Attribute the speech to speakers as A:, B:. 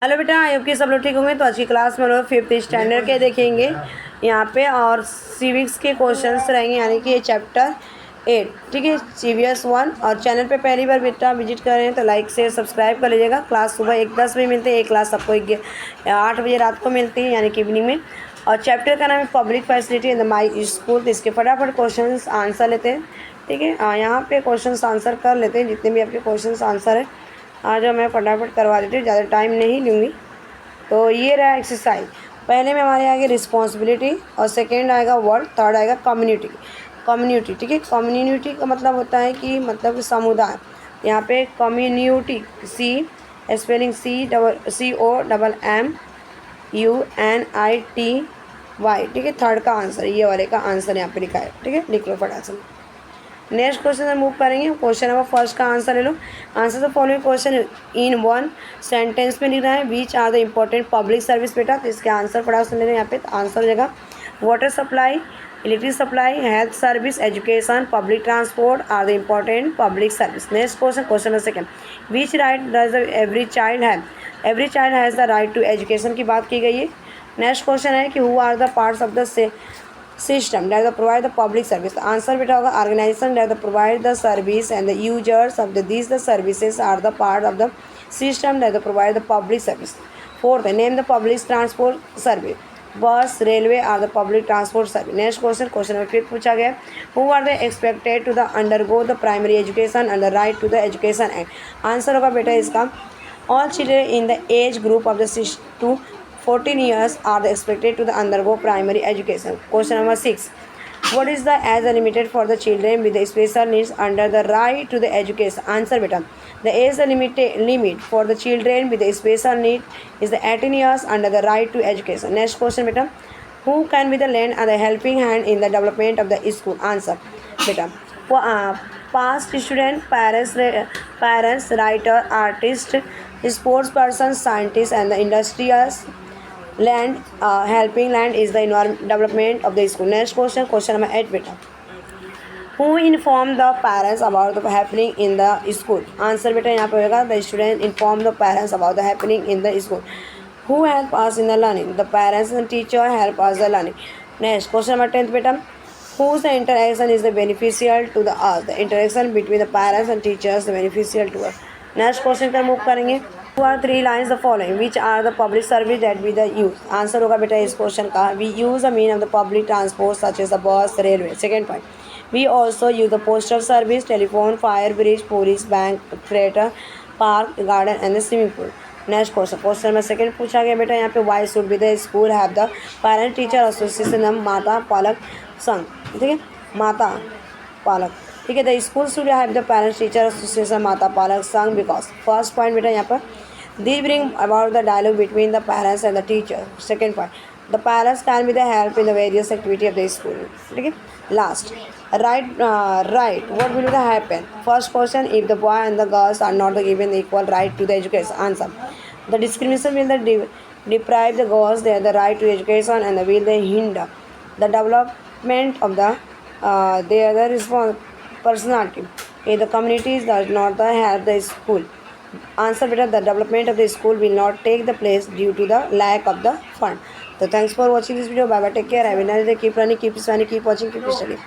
A: Hello बेटा, I hope कि सब लोग ठीक होंगे। तो आज की क्लास में लोग 5th स्टैंडर्ड के देखेंगे यहाँ पे, और सिविक्स के क्वेश्चंस रहेंगे, यानी कि ये चैप्टर 8, ठीक है, CVS 1। और चैनल पे पहली बार बेटा विजिट कर रहे हैं तो लाइक शेयर सब्सक्राइब कर लीजिएगा। क्लास सुबह 1:10 बजे मिलती है, एक क्लास आपको 8 बजे रात को मिलती है, यानी कि इवनिंग में। और चैप्टर का नाम है public facility in the my school. तो इसके फटाफट क्वेश्चन आंसर लेते हैं, ठीक है। यहाँ पे क्वेश्चन आंसर कर लेते हैं, जितने भी आपके क्वेश्चन आंसर है आज मैं फटाफट करवा देती हूँ, ज़्यादा टाइम नहीं लूँगी। तो ये रहा एक्सरसाइज। पहले में हमारे आगे रिस्पॉन्सिबिलिटी, और सेकेंड आएगा वर्ड, थर्ड आएगा कम्युनिटी। कम्युनिटी, ठीक है। कम्युनिटी का मतलब होता है कि मतलब समुदाय। यहाँ पे कम्युनिटी, सी स्पेलिंग COMMUNITY, ठीक है। थर्ड का आंसर, ये वाले का आंसर यहाँ पे लिखा है, ठीक है। लिख लो फटाफट से। नेक्स्ट क्वेश्चन से मूव करेंगे। क्वेश्चन नंबर फर्स्ट का आंसर ले लो। Answer the following question in one sentence में लिखना है। Which are the important public service बेटा। तो इसके आंसर फटाफट से ले लें यहाँ पे। तो आंसर हो जाएगा water supply, electric supply, health service, education, public transport are the important public service. Next question, question number second, which right does the every child have. Every child has the right to education की बात की गई है। Next question है कि who are the parts of the system that provide the public service। Answer बेटा होगा organization that provide the service and the users of these the services are the part of the system that provide the public service। Fourth, name the public transport service। Bus, railway are the public transport service. Next question, question number 5 पूछा गया, who are the expected to the undergo the primary education and the right to the education act. Answer होगा बेटा इसका all children in the age group of the 6 to 14 years are expected to undergo primary education। Question number 6, what is the age limited for the children with the special needs under the right to the education। Answer बेटा, the age limit for the children with the special need is the 18 years under the right to education। Next question बेटा, who can be the lend and the helping hand in the development of the school। Answer बेटा, past student, parents, writer, artist, sports person, scientist and the industrials land helping land is the development of the school। Next question, question number 8 बेटा, who inform the parents about the happening in the school। Answer बेटा यहाँ पे होगा the student inform the parents about the happening in the school। who help us in the learning, the parents and teacher help us the learning। Next question number 10 बेटा, whose the interaction is the beneficial to the us, the interaction between the parents and teachers the beneficial to us। Next question पर move करेंगे। Who are 3 lines the following which are the public service that we the use। Answer होगा बेटा इस question का, we use a mean of the public transport such as the bus, railway। Second point, we also use the postal service, telephone, fire, bridge, police, bank, theatre, park, garden and the swimming pool। Next question, question में second पूछा गया बेटा यहाँ पे, why should be the school have the parent teacher association माता पालक संघ, ठीक है, माता पालक, ठीक है। The school should have the parents teacher association माता पालक संघ बिकॉज। फर्स्ट पॉइंट बेटा यहाँ पर, this bring about the dialogue between the parents and the teacher. Second point, the parents can be the help in the various activity of the school, ठीक है। Last, right what will the happen. First question, if the boy and the girls are not the given equal right to the education. Answer, the discrimination will the deprive the girls they the right to education and will they hinder the development of the their personality if the communities does not have the school। Answer better, the development of the school will not take the place due to the lack of the fund। So thanks for watching this video, bye bye, take care, have a nice day, keep running, keep smiling, keep watching, keep studying।